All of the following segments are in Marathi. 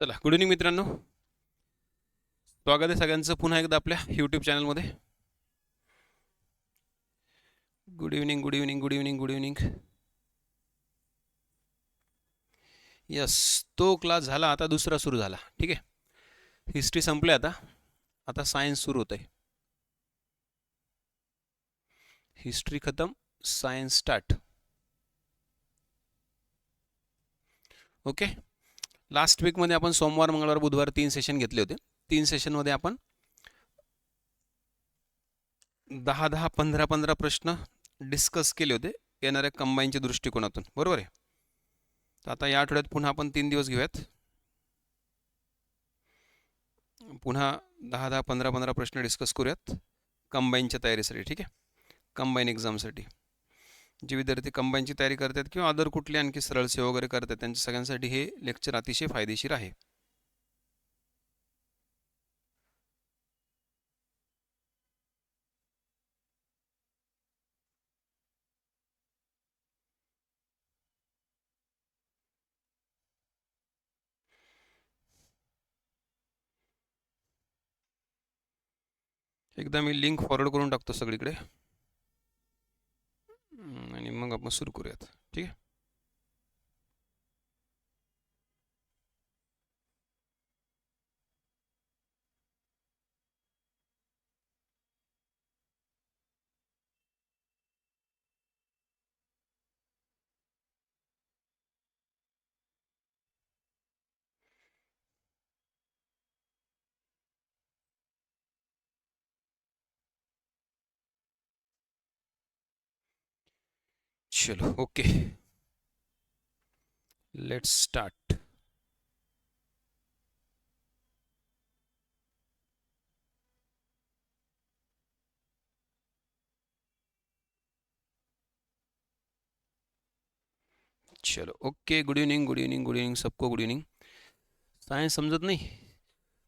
चला, गुड इव्हनिंग मित्रांनो. स्वागत आहे सगळ्यांचं पुन्हा एकदा आपल्या यूट्यूब चॅनलमध्ये. Good evening, good evening, good evening, good evening. Yes, तो क्लास झाला, आता दुसरा सुरू झाला. ठीक आहे, हिस्ट्री संपले आता. आता सायन्स सुरू होत आहे. हिस्ट्री खतम, सायन्स स्टार्ट. ओके. लास्ट वीकमध्ये आपण सोमवार, मंगळवार, बुधवार 3 सेशन घेतले होते. 3 सेशनमध्ये आपण 10-10, 15-15 प्रश्न डिस्कस केले होते येणाऱ्या कंबाईनच्या दृष्टिकोनातून. बरोबर आहे. तर आता या आठवड्यात पुन्हा आपण 3 दिवस घेऊयात. पुन्हा 10-10, 15-15 प्रश्न डिस्कस करूयात कंबाईनच्या तयारीसाठी. ठीक आहे, कंबाईन एक्झामसाठी. जे विद्यार्थी कंबाईनची तयारी करतात किंवा अदर कुठली आणखी सरळ सेवा वगैरे करतात त्यांच्या सगळ्यांसाठी हे लेक्चर अतिशय फायदेशीर आहे. एकदा मी लिंक फॉरवर्ड करून टाकतो सगळीकडे आणि मग आपण सुरू करूयात. ठीक आहे. चलो, ओके, लेट्स स्टार्ट. चलो, okay. Good evening, good evening, good evening सबको. Good evening. सायन्स समजत नाही?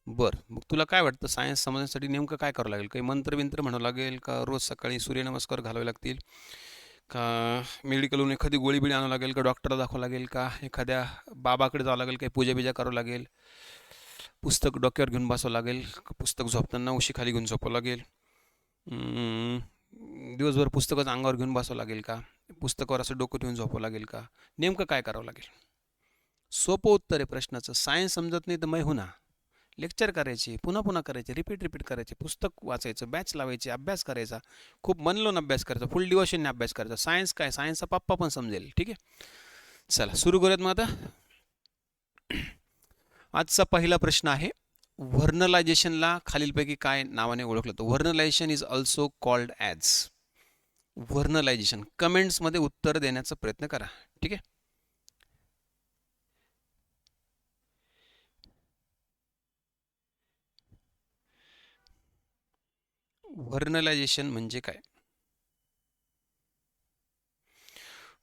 बरं, मग तुला काय वाटतं सायन्स समजण्यासाठी नेमकं काय करावं लागेल? काही मंत्रबिंत्र म्हणावं लागेल का? रोज सकाळी सूर्यनमस्कार घालावे लागतील का? मेडिकलहून एखादी गोळी बिळी आणावं लागेल का? डॉक्टरला दाखवावं लागेल का? एखाद्या बाबाकडे जावं लागेल? काही पूजाबिजा करावं लागेल? पुस्तक डोक्यावर घेऊन बसावं लागेल? पुस्तक झोपताना उशीखाली घेऊन झोपावं लागेल? दिवसभर पुस्तकच अंगावर घेऊन बसावं लागेल का? पुस्तकावर असं डोकं ठेवून झोपावं लागेल का? नेमकं काय करावं लागेल? सोपं उत्तर आहे प्रश्नाचं. सायन्स समजत नाही तर मै हो ना. लेक्चर करायचे, पुन्हा पुन्हा करायचे, रिपीट करायचे, पुस्तक वाचायचं, बॅच लावायचे, अभ्यास करायचा, खूप मन लावून अभ्यास करायचा, फुल डिवोशनने अभ्यास करायचा. सायन्स काय, सायन्सचा पप्पा पण समजेल. ठीक आहे, चला सुरू करूयात मग आता. आजचा पहिला प्रश्न आहे, व्हर्नलायझेशनला खालीलपैकी काय नावाने ओळखलं जातं? व्हर्नलायझेशन इज ऑल्सो कॉल्ड ॲज. व्हर्नलायझेशन कमेंट्समध्ये उत्तर देण्याचा प्रयत्न करा. ठीक आहे. व्हर्नलायझेशन म्हणजे काय?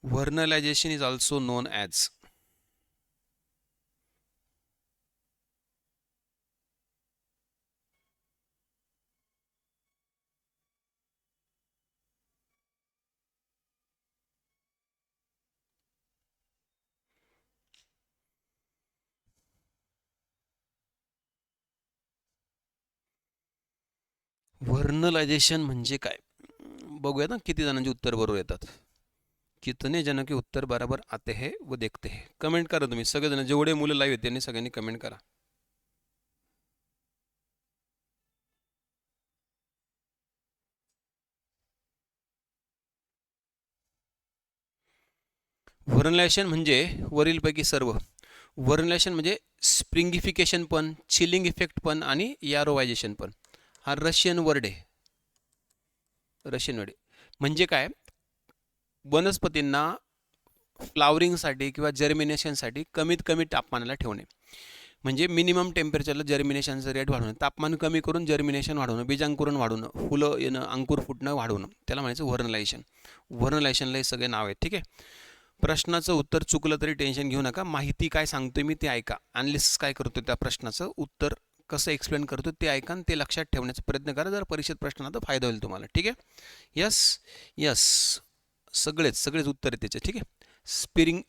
व्हर्नलायझेशन इज ऑल्सो नोन ॲज. व्हर्नलायझेशन म्हणजे काय? बघूया ना किती जणांची उत्तर बरोबर येतात. कितने जन के उत्तर बराबर आते हैं वो देखते हैं. कमेंट करा तुम्ही सगळेजण, जेवढे मुलं लाईव्ह आहेत त्यांनी सगळ्यांनी कमेंट करा. व्हर्नलायझेशन म्हणजे वरीलपैकी सर्व. व्हर्नलायझेशन म्हणजे स्प्रिंगिफिकेशन पण, चिलिंग इफेक्ट पण आणि यारोवायझेशन पण. हा रशियन वर्ड आहे. रशियन वर्ड म्हणजे काय? वनस्पतींना फ्लावरिंगसाठी किंवा जर्मिनेशनसाठी कमीत कमी तापमानाला ठेवणे, म्हणजे मिनिमम टेम्परेचरला जर्मिनेशनचं रेट वाढवणं, तापमान कमी करून जर्मिनेशन वाढवणं, बीजांकुरण वाढवणं, फुलं येणं, अंकुर फुटणं वाढवणं, त्याला म्हणायचं व्हर्नलायझेशन. व्हर्नलायझेशनला हे सगळे नाव आहेत. ठीक आहे. प्रश्नाचं उत्तर चुकलं तरी टेन्शन घेऊ नका. माहिती काय सांगतोय मी ते ऐका. अनालिसिस काय करतो त्या प्रश्नाचं उत्तर कसं एक्सप्लेन करतो ते ऐका आणि ते लक्षात ठेवण्याचा प्रयत्न करा. जर परीक्षेत प्रश्नाचा फायदा होईल तुम्हाला. ठीक आहे. यस यस, सगळेच उत्तर आहे त्याचे. ठीक आहे.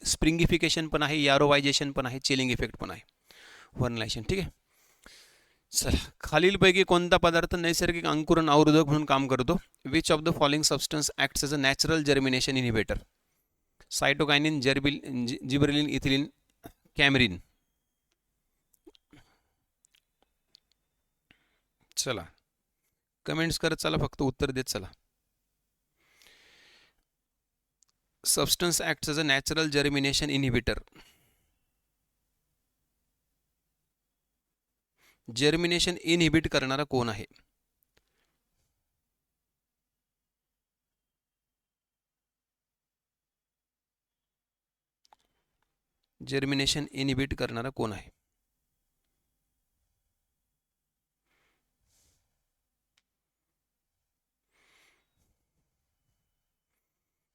स्प्रिंगिफिकेशन पण आहे, यारोवायझेशन पण आहे, चिलिंग इफेक्ट पण आहे. व्हर्नलायझेशन. ठीक आहे. चला, खालीलपैकी कोणता पदार्थ नैसर्गिक अंकुरण अवरोधक म्हणून काम करतो? Which of the following substance acts as a natural germination inhibitor? Cytokinin, gibberellin, ethylene, coumarin. चला, कमेंट्स करत चला, फक्त उत्तर देत चला. Substance acts as a natural germination inhibitor. Germination inhibit करणारा कोण आहे? जर्मिनेशन इनहिबिट करणारा कोण आहे?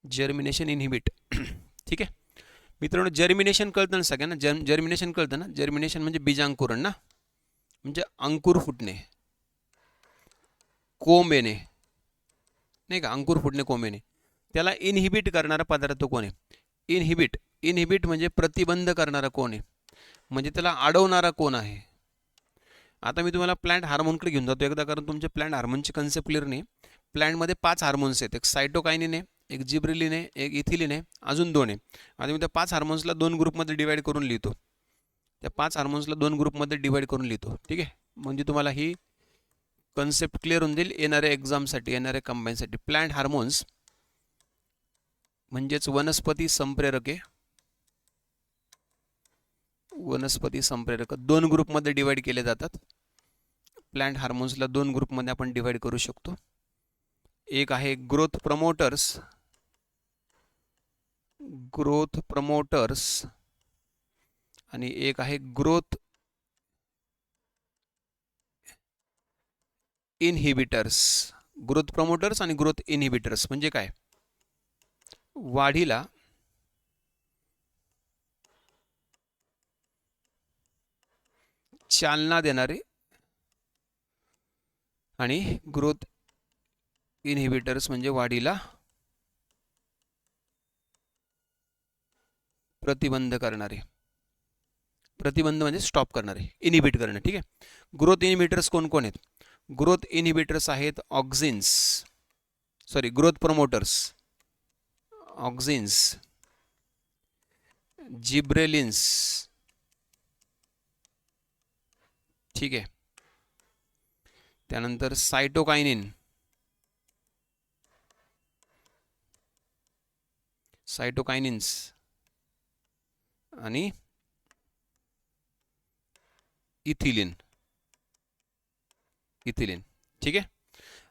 Germination inhibit. ठीक आहे मित्रांनो, जर्मिनेशन कळतं ना सगळ्यांना? जर्मिनेशन कळतं ना? जर्मिनेशन म्हणजे बीजांकुरण ना, म्हणजे अंकुर फुटणे, कोंब येणे, नाही का? अंकुर फुटणे, कोंब येणे. त्याला इनहिबिट करणारा पदार्थ कोण आहे? इनहिबिट म्हणजे प्रतिबंध करणारा कोण आहे, म्हणजे त्याला अडवणारा कोण आहे? आता मी तुम्हाला प्लांट हार्मोनकडे घेऊन जातो एकदा, कारण तुमचे प्लांट हार्मोनची कन्सेप्ट क्लिअर नाही. प्लांटमध्ये 5 हार्मोन्स आहेत. एक सायटोकायनिन आहे, एक जिब्रेलिन आहे, एक इथिलिन आहे, अजून 2 आहे. आता मी त्या 5 हार्मोन्सला 2 ग्रुपमध्ये डिवाइड करून लिहितो. त्या 5 हार्मोन्सला 2 ग्रुपमध्ये डिवाइड करून लिहितो. ठीक आहे, म्हणजे तुम्हाला ही कन्सेप्ट क्लिअर होऊन जाईल येणाऱ्या एक्झामसाठी, येणाऱ्या कंबाईनसाठी. प्लांट हार्मोन्स म्हणजेच वनस्पती संप्रेरके, वनस्पती संप्रेरक 2 ग्रुपमध्ये डिवाइड केले जातात. प्लांट हार्मोन्सला 2 ग्रुपमध्ये आपण डिवाइड करू शकतो. एक आहे ग्रोथ प्रमोटर्स आणि एक आहे ग्रोथ इनहिबिटर्स. ग्रोथ प्रमोटर्स आणि ग्रोथ इनहिबिटर्स म्हणजे काय? वाढीला चालना देणारे आणि ग्रोथ इनहिबिटर्स म्हणजे वाढीला प्रतिबंध करणारे. प्रतिबंध म्हणजे स्टॉप करणारे, इनहिबिट करणे. ठीक आहे. ग्रोथ इनहिबिटर्स कोण कोण आहेत? ग्रोथ इनहिबिटर्स आहेत ग्रोथ प्रमोटर्स ऑक्झिन्स, जिब्रेलिन्स. ठीक आहे. त्यानंतर सायटोकायनिन्स आणि इथिलिन. ठीक आहे.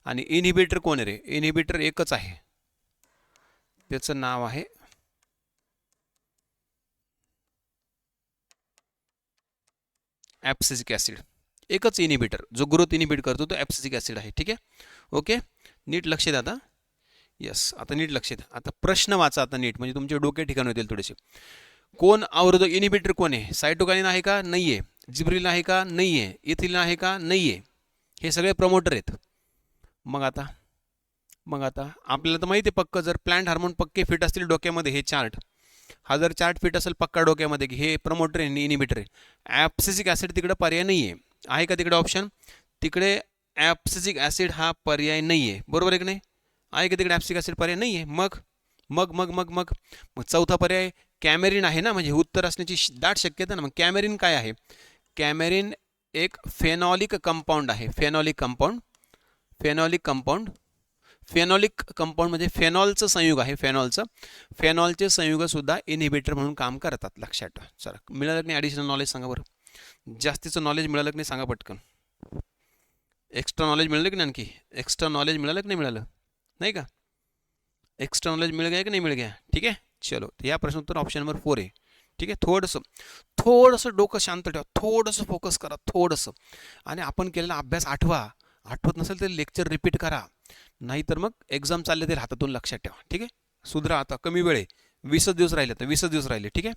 आणि इनहिबिटर कोण आहे रे? इनहिबिटर एकच आहे, त्याचं नाव आहे ॲब्सिसिक ॲसिड. एकच इनहिबिटर जो ग्रोथ इनहिबिट करतो तो ॲब्सिसिक ॲसिड आहे. ठीक आहे. ओके, नीट लक्ष द्या आता. यस, आता नीट लक्ष द्या. आता प्रश्न वाचा आता नीट, म्हणजे तुमचे डोके ठिकाण होतील थोडेसे. कोण अवरोधक इनहिबिटर कोण आहे? सायटोकायनिन आहे का? नाही आहे. जिब्रेलिन आहे का? नाही आहे. इथिलिन आहे का? नाही आहे. हे सगळे प्रमोटर आहेत. मग आता आपल्याला तर माहिती आहे पक्क, जर प्लांट हार्मोन पक्के फिट असतील डोक्यामध्ये, हे चार्ट हा जर चार्ट फिट असेल पक्का डोक्यामध्ये की हे प्रमोटर आहे, इनहिबिटर आहे. ॲब्सिसिक ॲसिड तिकडे पर्याय नाही आहे का? तिकडे ऑप्शन, तिकडे ॲब्सिसिक ॲसिड हा पर्याय नाही आहे. बरोबर आहे की नाही? आहे का तिकडे ॲब्सिसिक ॲसिड पर्याय नाही आहे? मग चौथा पर्याय कॅमेरिन आहे ना, म्हणजे उत्तर असण्याची दाट शक्यता ना. मग कॅमेरिन काय आहे? कॅमेरिन एक फेनॉलिक कंपाऊंड आहे. फेनॉलिक कंपाऊंड म्हणजे फेनॉलचं संयुग आहे. फेनॉलचे संयुग सुद्धा इनहिबिटर म्हणून काम करतात. लक्षात ठेवा. चला, मिळालं की नाही ॲडिशनल नॉलेज सांगा बरं. जास्तीचं नॉलेज मिळालं की नाही सांगा पटकन. एक्स्ट्रा नॉलेज मिळालं की नाही? आणखी एक्स्ट्रा नॉलेज मिळालं की नाही मिळालं? नाही का? एक्स्ट्रा नॉलेज मिळ गया की नाही मिळ गया? ठीक आहे. चलो, या प्रश्न उत्तर ऑप्शन नंबर 4 आहे. ठीक आहे. थोडंसं डोकं शांत ठेवा, थोडंसं फोकस करा, थोडंसं. आणि आपण केलेला अभ्यास आठवत नसेल तर लेक्चर रिपीट करा, नाहीतर मग एक्झाम चालले ते हातातून. लक्षात ठेवा. ठीक आहे. सुधरा, आता कमी वेळ आहे, 20 दिवस राहिले. तर 20 दिवस राहिले. ठीक आहे.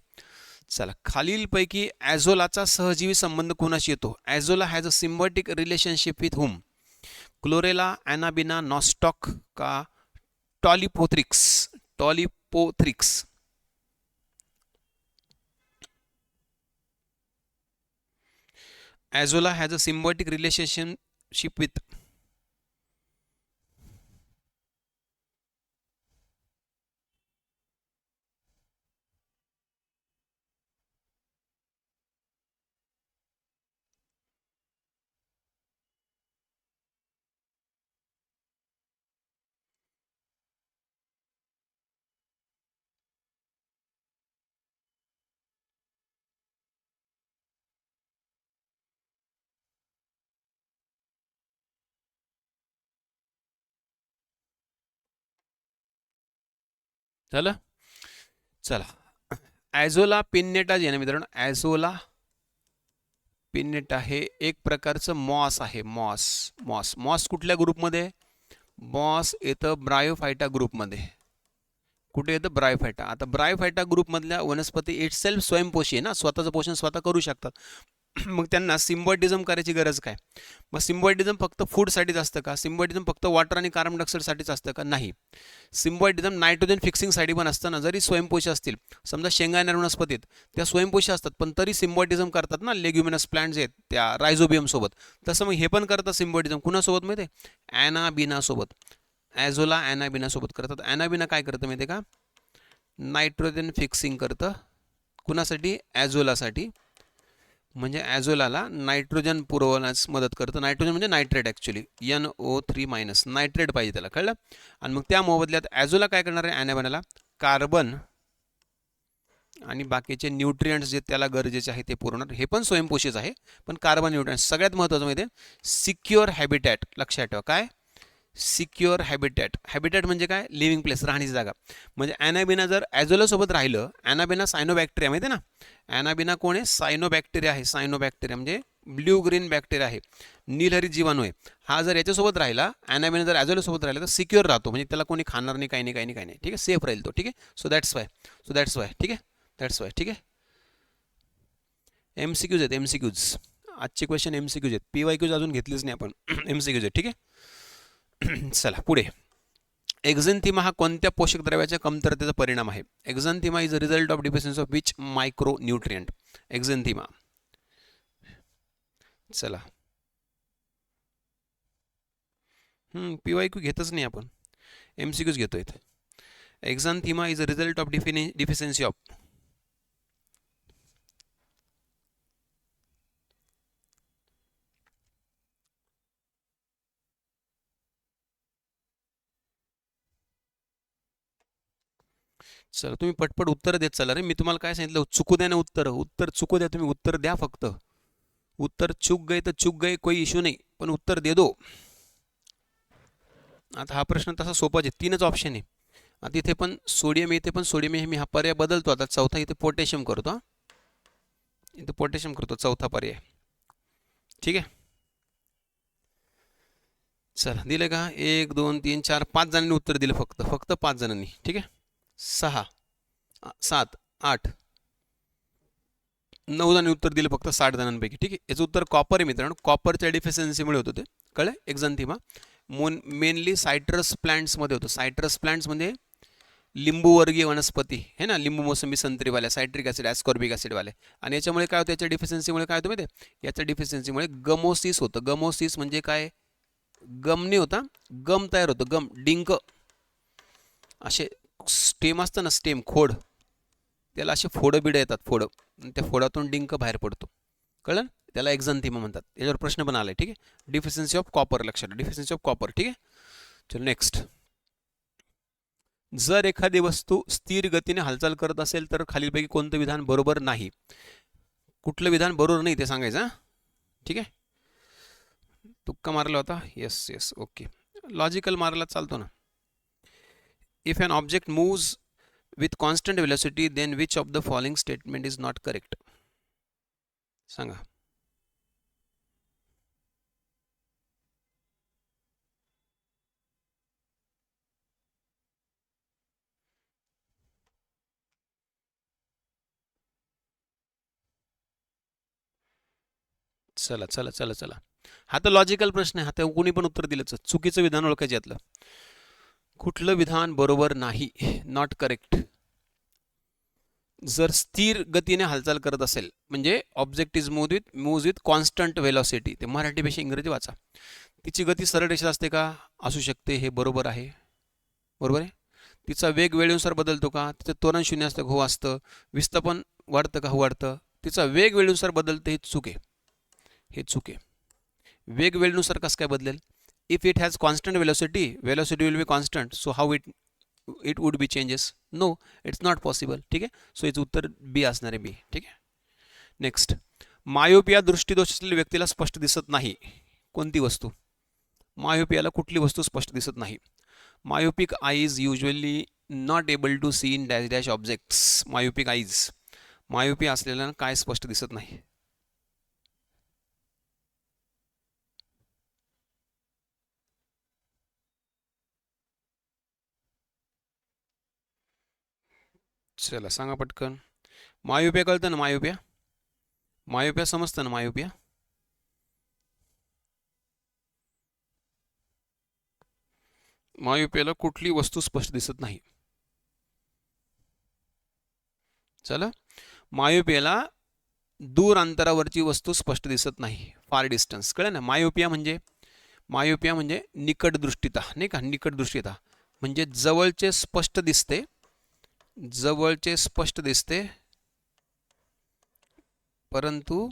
चला, खालीलपैकी ॲझोलाचा सहजीवी संबंध कोणाशी येतो? Azolla has a symbiotic relationship with whom? Chlorella, Anabaena, Nostoc का Tolypothrix? Azola has a symbiotic relationship with झालं. चला, ॲझोला पिन्नेटा जे आहे ना मित्रांनो, ॲझोला पिन्नेटा हे एक प्रकारचं मॉस आहे. मॉस मॉस मॉस कुठल्या ग्रुपमध्ये? मॉस येतं ब्रायोफायटा ग्रुपमध्ये. कुठे येतं? ब्रायोफायटा. आता ब्रायोफायटा ग्रुपमधल्या वनस्पती इट सेल्फ स्वयंपोषी आहे ना, स्वतःचं पोषण स्वतः करू शकतात. मग त्यांना सिम्बायोटिझम करायची गरज काय? मग सिम्बायोटिझम फक्त फूडसाठीच असतं का? सिम्बायोटिझम फक्त वॉटर आणि कार्बन डायऑक्साईडसाठीच असतं का? नाही. सिम्बायोटिझम नायट्रोजन फिक्सिंगसाठी पण असतं ना. जरी स्वयंपोषी असतील, समजा शेंगाण्या वनस्पतीत त्या स्वयंपोषी असतात पण तरी सिम्बायोटिझम करतात ना, लेग्युमिनस प्लांट्स आहेत त्या रायझोबियम सोबत. तसं मग हे पण करतात सिम्बायोटिझम. कुणासोबत माहिती आहे? ॲनाबिना सोबत. ॲझोला ॲनाबिना सोबत करतात. ॲनाबिना काय करतं माहिती आहे का? नायट्रोजन फिक्सिंग करतं. कुणासाठी? ॲझोलासाठी. म्हणजे ॲझोलाला नायट्रोजन पुरवण्यास मदत करतं. नायट्रोजन म्हणजे नायट्रेट ॲक्च्युली, NO3- नायट्रेट पाहिजे त्याला, कळलं? आणि मग त्या मोबदल्यात ॲझोला काय करणार आहे? ॲनाबिनाला कार्बन आणि बाकीचे न्यूट्रियंट्स जे त्याला गरजेचे आहे ते पुरवणार. हे पण स्वयंपोषीच आहे, पण कार्बन न्यूट्रियंट्स सगळ्यात महत्त्वाचं माहिती आहे, सिक्युअर हॅबिटॅट. लक्षात ठेवा. काय? Secure habitat. हॅबिटॅट म्हणजे काय? लिव्हिंग प्लेस, राहण्याची जागा. म्हणजे ॲनाबिना जर ॲझोलासोबत राहिलं, ॲनाबिना सायनोबॅक्टेरिया माहिती आहे ना, ॲनाबिना कोण आहे? सायनोबॅक्टेरिया आहे. सायनोबॅक्टेरिया म्हणजे ब्ल्यू ग्रीन बॅक्टेरिया आहे, नीलहरित जीवाणू आहे. हा जर याच्यासोबत राहिला, ॲनाबिना जर ॲझोलासोबत राहिला तर सिक्युअर राहतो, म्हणजे त्याला कोणी खाणार नाही, काही नाही, काही नाही, काही नाही. ठीक आहे, सेफ राहील तो. ठीक आहे. So that's why. ठीक आहे, दॅट्स वाय. ठीक आहे. MCQज आहेत, MCQज. आजचे क्वेश्चन MCQज आहेत. PYQज अजून घेतलेच नाही आपण. MCQज आहेत. ठीक आहे. चला पुढे. एक्झेंथिमा हा कोणत्या पोषक द्रव्याच्या कमतरतेचा परिणाम आहे? Exanthema is a result of deficiency of which micro nutrient? Exanthema. चला, PYQ घेतच नाही आपण, MCQज घेतोय. Exanthema is a result of deficiency of. चला, तुम्ही पटपट उत्तर देत चला रे. मी तुम्हाला काय सांगितलं? चुकू द्या ना उत्तर चुकू द्या. तुम्ही उत्तर द्या फक्त. उत्तर चूक गए तर चूक गए, कोई इश्यू नाही, पण उत्तर दे दो. आता हा प्रश्न तसा सोपाच आहे. 3च ऑप्शन आहे. आता इथे पण सोडियम, इथे पण सोडियम आहे. मी हा पर्याय बदलतो. आता चौथा इथे पोटॅशियम करतो. इथे पोटॅशियम करतो, चौथा पर्याय. ठीक आहे. चला, दिलं का? 1 2 3 4 5 जणांनी उत्तर दिलं, फक्त 5 जणांनी. ठीक आहे. 6 7 8 9 जणांनी उत्तर दिलं फक्त 60 जणांपैकी. ठीक आहे. याचं उत्तर कॉपर आहे मित्रांनो. कॉपरच्या डिफिशियन्सीमुळे होतं ते, कळलं? एक्झेंथिमा मेनली सायट्रस प्लांट्समध्ये होतं. सायट्रस प्लांट्स म्हणजे लिंबूवर्गीय वनस्पती है ना, लिंबू मोसंबी संत्रीवाल्या, सायट्रिक ॲसिड ॲस्कॉर्बिक ॲसिडवाले. आणि याच्यामुळे काय होतं? याच्या डिफिशियन्सीमुळे काय होतं माहिती आहे? याच्या डिफिशियन्सीमुळे गमोसिस होतं. गमोसिस म्हणजे काय? गम नाही होता, गम तयार होतं. गम, डिंक, असे स्टेम असतं ना, स्टेम, खोड, त्याला असे फोडं बिडं येतात, फोडं, आणि त्या फोडातून डिंक बाहेर पडतो, कळलं? त्याला एक्झेंथिमा म्हणतात. याच्यावर प्रश्न पण आलाय. ठीक आहे. डिफिशियन्सी ऑफ कॉपर, लक्षात, डिफिशियन्सी ऑफ कॉपर. ठीक आहे. चलो नेक्स्ट. जर एखादी वस्तू स्थिर गतीने हालचाल करत असेल तर खालीलपैकी कोणतं विधान बरोबर नाही? कुठलं विधान बरोबर नाही ते सांगायचं. ठीक आहे. तुक्का मारला होता. Yes okay. लॉजिकल मारायला चालतो ना. If an object moves with constant velocity then which of the following statement is not correct? सांगा. चला. हा तर लॉजिकल प्रश्न आहे. हा तर कोणी पण उत्तर दिलं. चुकीचं विधान ओळखायचं यातलं. कुठलं विधान बरोबर नाही? Not correct. जर स्थिर गतीने हालचाल करत असेल म्हणजे object is moves with constant velocity, ते मराठीपेक्षा इंग्रजी वाचा. तिची गती सरळ रेषेत असते का? असू शकते, हे बरोबर आहे. बरोबर आहे. तिचा वेग वेळेनुसार बदलतो का? तिचं त्वरण शून्य असतं, हो असतं. विस्थापन वाढतं का? हो वाढतं. तिचा वेग वेळेनुसार बदलते, हे चूक आहे, हे चूक आहे. वेग वेळेनुसार कसं काय बदलेल? If it has constant velocity will be constant, so how it would be changes? No, it's not possible. ठीक आहे. सो याचं उत्तर बी असणार आहे, बी. ठीक आहे. नेक्स्ट, मायोपिया दृष्टीदोष असलेल्या व्यक्तीला स्पष्ट दिसत नाही. कोणती वस्तू? मायोपियाला कुठली वस्तू स्पष्ट दिसत नाही? Myopic eyes usually not able to see in dash dash objects. Myopic eyes, myopia असलेल्यानं काय स्पष्ट दिसत नाही? चला सांगा पटकन. मायोपिया कळतं ना? मायोपिया, मायोपिया समजतं ना? मायोपिया मायोपियाला कुठली वस्तू स्पष्ट दिसत नाही? चला, मायोपियाला दूर अंतरावरची वस्तू स्पष्ट दिसत नाही, फार डिस्टन्स. कळलं ना? मायोपिया म्हणजे निकट दृष्टिता, नाही का? निकट दृष्टिता म्हणजे जवळचे स्पष्ट दिसते, जवळचे स्पष्ट दिसते परंतु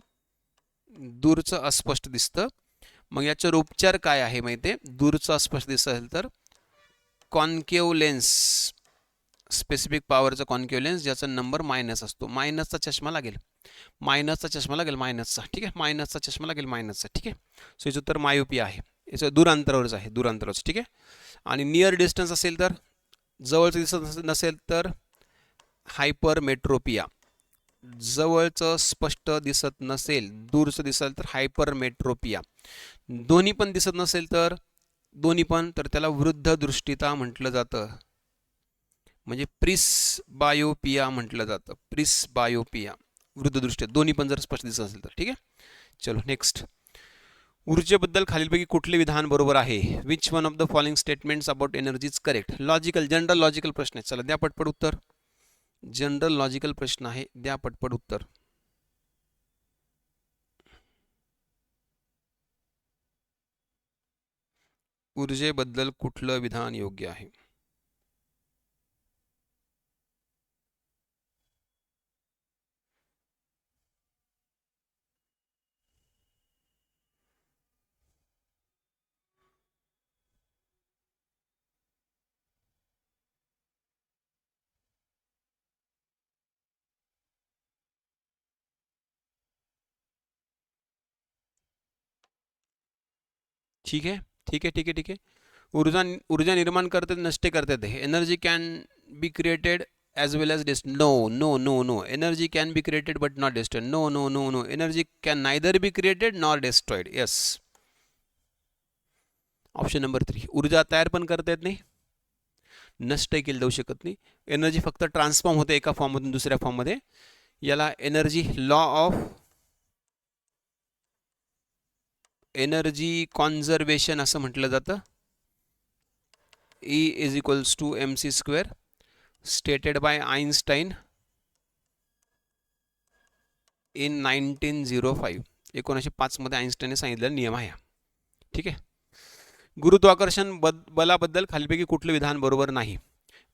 दूरचं अस्पष्ट दिसतं. मग याच्यावर उपचार काय आहे माहिती आहे? दूरचं अस्पष्ट दिसत असेल तर कॉन्केव्ह लेन्स, स्पेसिफिक पॉवरचा कॉन्केव्ह लेन्स, ज्याचा नंबर मायनस असतो. मायनसचा चष्मा लागेल, मायनसचा चष्मा लागेल, मायनसचा. ठीक आहे, मायनसचा चष्मा लागेल, मायनसचा. ठीक आहे. सो याचं उत्तर मायोपिया आहे. याचं दूर अंतरावरच आहे, दूर अंतरावरच. ठीक आहे. आणि नियर डिस्टन्स असेल तर, जवळचं दिसत नसेल तर हायपरमेट्रोपिया. जवळचं स्पष्ट दिसत नसेल, दूरचं दिसेल तर हायपरमेट्रोपिया. दोन्ही पण दिसत नसेल तर, दोन्ही पण, तर त्याला वृद्ध दृष्टिता म्हटलं जातं, म्हणजे प्रिस्बायोपिया म्हटलं जातं. प्रिस्बायोपिया, वृद्ध दृष्टी, दोन्ही पण जर स्पष्ट दिसत असेल तर. ठीक आहे. चलो नेक्स्ट. ऊर्जेबद्दल खालीलपैकी कुठले विधान बरोबर आहे? Which one of the following statements about energy is correct? Logical, general logical प्रश्न आहे. चला द्या पटपट उत्तर. जनरल लॉजिकल प्रश्न आहे, द्या पटपट उत्तर. ऊर्जेबद्दल कुठलं विधान योग्य आहे? ठीक आहे, ठीक आहे, ठीक आहे, ठीक आहे. ऊर्जा निर्माण करते, नष्ट करते. Energy can be created as well as destroyed. No, no, no, no. Energy can be created but not destroyed. No, no, no, no. Energy can neither be created nor destroyed. Yes. Option number 3. ऊर्जा तयार पण करता येत नाही, नष्ट केली जाऊ शकत नाही. एनर्जी फक्त ट्रान्सफॉर्म होते एका फॉर्ममधून दुसऱ्या फॉर्ममध्ये. याला energy law of energy conservation असं म्हटलं जातं. E is equals to mc square, stated by Einstein in 1905. 1905 मध्ये आइन्स्टाईनने सांगितलेला नियम आहे. ठीक आहे. गुरुत्वाकर्षण बलाबद्दल खालीलपैकी कुठलं विधान बरोबर नाही?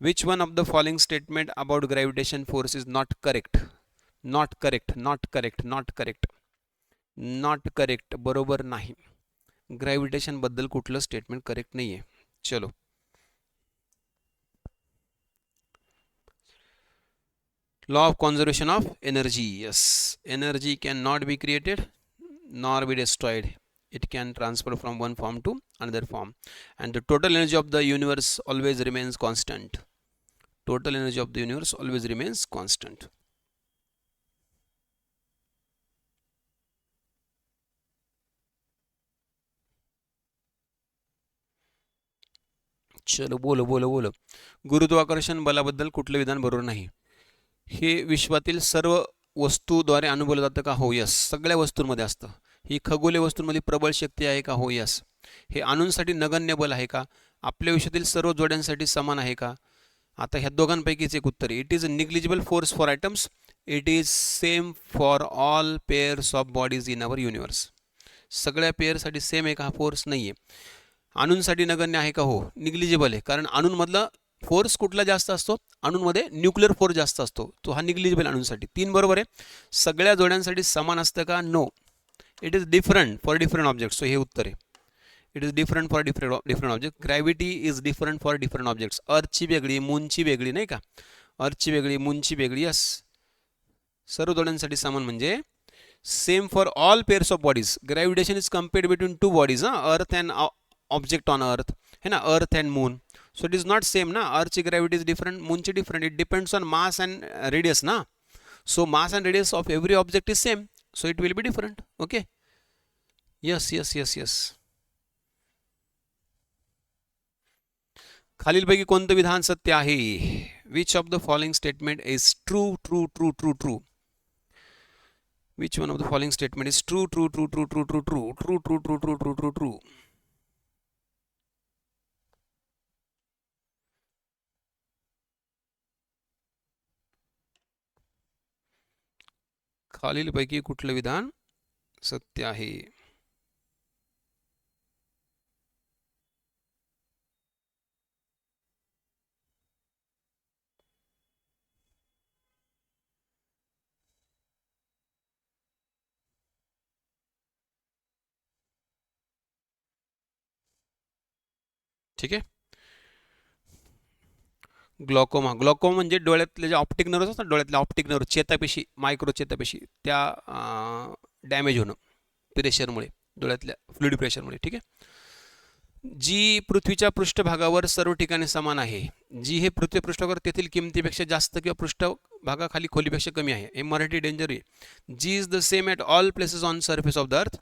Which one of the following statement about gravitation force is not correct? Not correct, not correct, not correct, not correct, बरोबर नाही. ग्रॅव्हिटेशन बद्दल कुठलं स्टेटमेंट करेक्ट नाही आहे. चलो, law of conservation of energy. Yes, energy cannot be created nor be destroyed. It can transfer from one form to another form, and the total energy of the universe always remains constant. Total energy of the universe always remains constant. चलो बोलो बोलो बोलो. गुरुत्वाकर्षण बलाबद्दल कुठलं विधान बरोबर नाही? हे विश्वातील सर्व वस्तूद्वारे अनुभवलं जातं का? हो यस. सगळ्या वस्तूंमध्ये असतं. ही खगोलीय वस्तूंमध्ये प्रबळ शक्ती आहे का? हो यस. हे अणूंसाठी नगण्य बल आहे का? आपल्या विश्वातील सर्व जोड्यांसाठी समान आहे का? आता ह्या दोघांपैकीच एक उत्तर आहे. It is a negligible force for atoms. It is same for all pairs of bodies in our universe. सगळ्या पेअरसाठी सेम आहे का? हा फोर्स नाही आहे. अणूंसाठी नगण्य आहे का? हो, निग्लिजिबल आहे. कारण अणूंमधला फोर्स कुठला जास्त असतो? अणूंमध्ये न्यूक्लिअर फोर्स जास्त असतो, तो हा निग्लिजिबल अणूंसाठी. 3 बरोबर आहे. सगळ्या जोड्यांसाठी समान असतं का? No, it is different for different object. So हे उत्तर आहे. It is different for different object. Gravity is different for different objects. अर्थची वेगळी, मूनची वेगळी, नाही का? अर्थची वेगळी, मूनची वेगळी. यस, सर्व जोड्यांसाठी समान म्हणजे same for all pairs of bodies. Gravitation is compared between two bodies, earth and object on earth, है ना, earth and moon. So it is not same ना. अर्थची ग्रॅव्हिटी इज डिफरंट, मूनची different. It depends on mass and radius ना. So mass and radius of every object is same, so it will be different. Okay, yes yes yes yes. खालीलपैकी कोणतं विधान सत्य आहे? Which of the following statement is true true true true true? Which one of the following statement is true true true true true true true true true true true true true true? खालीलपैकी कुठलं विधान सत्य आहे? ठीक आहे. ग्लॉकोमा. ग्लॉकोमा म्हणजे डोळ्यातले जे ऑप्टिक नर्व्ह असतात, डोळ्यातले ऑप्टिक नर्व्ह, चेतापेशी, मायक्रो चेतापेशी, त्या डॅमेज होणं प्रेशरमुळे, डोळ्यातल्या फ्लुइड प्रेशरमुळे. ठीक आहे. जी पृथ्वीच्या पृष्ठभागावर सर्व ठिकाणी समान आहे, जी हे पृथ्वी पृष्ठभागावर तेथील किमतीपेक्षा जास्त किंवा पृष्ठभागाखाली खोलीपेक्षा कमी आहे, हे मराठी डेंजर आहे. G is the same at all places on surface of the earth.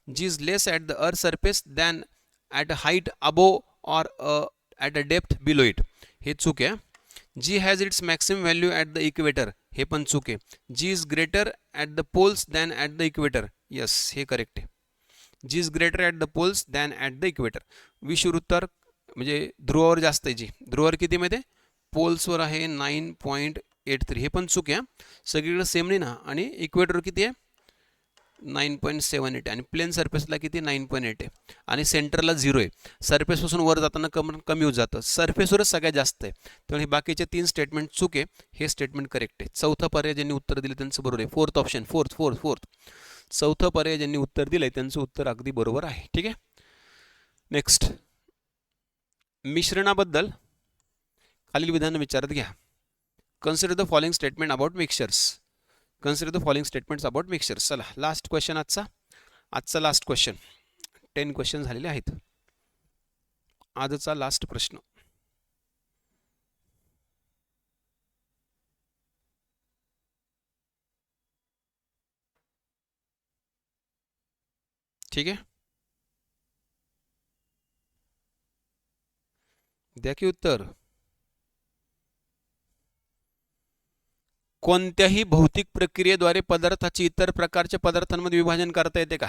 G is less at the earth surface than at a height above or at a depth below it, हे चूक आहे. G has its maximum value at the equator, हे पण चूक आहे. G is greater at the poles than at the equator, yes, हे करेक्ट आहे. G is greater at the poles than at the equator. विषुवृत्तावर म्हणजे ध्रुवावर जास्त आहे. जी ध्रुवावर किती माहिती आहे? पोल्सवर आहे 9.83, हे पण चूक आहे. सगळीकडे सेम नाही ना. आणि इक्वेटरवर किती आहे? 9.78 आहे. आणि प्लेन सरफेसला किती? 9.8 आहे. आणि सेंटरला 0 आहे. सरफेसपासून वर जाताना कमी होत जातं, सरफेसवरच सगळ्यात जास्त आहे. त्यामुळे बाकीचे 3 स्टेटमेंट चूक आहे, हे स्टेटमेंट करेक्ट आहे. चौथा पर्याय ज्यांनी उत्तर दिले त्यांचं बरोबर आहे. Fourth option, fourth. चौथं पर्याय ज्यांनी उत्तर दिलंय त्यांचं उत्तर अगदी बरोबर आहे. ठीक आहे. नेक्स्ट, मिश्रणाबद्दल खालील विधान विचारात घ्या. Consider the following statement about mixtures. Consider the following statements about mixtures. चला, लास्ट क्वेश्चन आजचा लास्ट क्वेश्चन. 10 क्वेश्चन झालेले आहेत. आजचा लास्ट प्रश्न. ठीक आहे, द्या की उत्तर. कोणत्याही भौतिक प्रक्रियेद्वारे पदार्थाचे इतर प्रकारच्या पदार्थांमध्ये विभाजन करता येते का?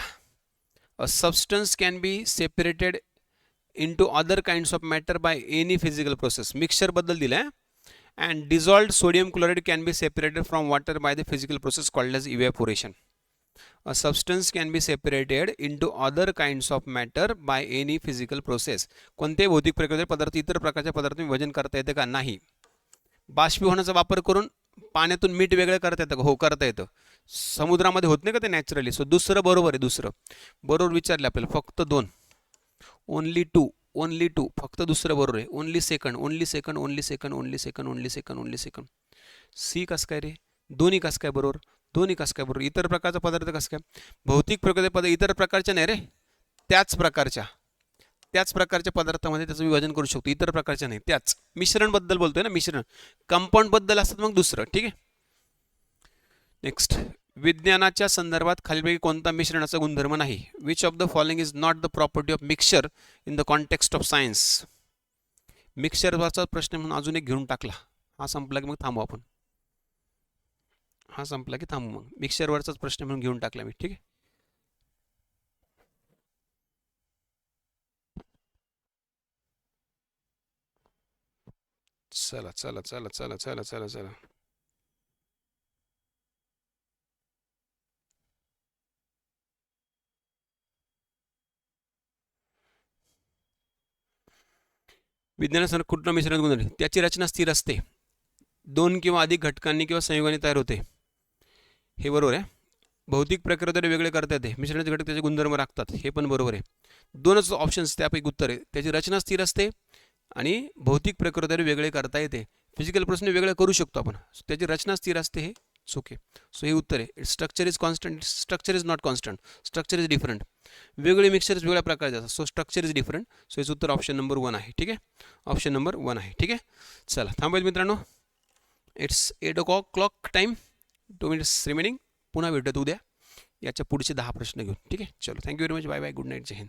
अ substance can be separated into other kinds of matter by any physical process. Mixture बद्दल दिलं आहे. And dissolved sodium chloride can be separated from water by the physical process called as evaporation. A substance can be separated into other kinds of matter by any physical process. कोणत्याही भौतिक प्रक्रियेद्वारे पदार्थ इतर प्रकारच्या पदार्थांचे विभाजन करता येते का? नाही. बाष्पीभवनाचा वापर करून पाण्यातून मीठ वेगळं करता येतं का? हो, करता येतं. समुद्रामध्ये होत नाही का ते नॅचरली. सो दुसरं बरोबर आहे. दुसरं बरोबर विचारले आपल्याला. फक्त 2, ओनली टू, फक्त दुसरं बरोबर आहे. Only second. सी कसं काय रे? दोन्ही कसं काय बरोबर? दोन्ही कसं काय बरोबर? इतर प्रकारचा पदार्थ कसं काय? भौतिक प्रक्रियेचे पदार्थ इतर प्रकारच्या नाही रे, त्याच प्रकारच्या पदार्थामध्ये त्याचं विभाजन करू शकतो. इतर प्रकारच्या नाही, त्याच. मिश्रण बद्दल बोलतोय ना, मिश्रण. कंपाऊंड बद्दल असतात मग दुसरं. ठीक आहे. नेक्स्ट, विज्ञानाच्या संदर्भात खालीलपैकी कोणता मिश्रणाचा गुणधर्म नाही? Which of the following is not the property of mixture in the context of science? मिक्सचरवरचा प्रश्न म्हणून अजून एक घेऊन टाकला. हा संपला की मग थांबू आपण. मग मिक्सचरवरचाच प्रश्न म्हणून घेऊन टाकला मी. ठीक आहे. चला चला चला चला चला चला चला. विज्ञानासर कुठलं मिश्रण गुणधर्म त्याची रचना स्थिर असते, 2 किंवा अधिक घटकांनी किंवा संयोगाने तयार होते. हे बरोबर आहे. भौतिक प्रक्रियेद्वारे वेगळे करता येते, मिश्रणाचे घटक त्याचे गुणधर्म राखतात, हे पण बरोबर आहे. 2च ऑप्शन्स त्यापैकी उत्तर आहे. त्याची रचना स्थिर असते आणि भौतिक प्रक्रियेद्वारे वेगळे करता येते. फिजिकल प्रोसेसने वेगळं करू शकतो आपण, त्याची रचना स्थिर असते, हे चुके. सो हे उत्तर आहे. Structure is constant, structure is not constant, structure is different. वेगळे मिक्सचर्स वेगळ्या प्रकारचे असतात. So structure is different. So याचं उत्तर ऑप्शन नंबर 1 आहे. ठीक आहे, ऑप्शन नंबर 1 आहे. ठीक आहे, चला थांबायचं मित्रांनो. It's 8 o'clock time, 2 minutes remaining. पुन्हा भेटत उद्या याच्या पुढचे 10 प्रश्न घेऊन. ठीक आहे, चलो thank you very much. Bye bye, good night, जय हिंद.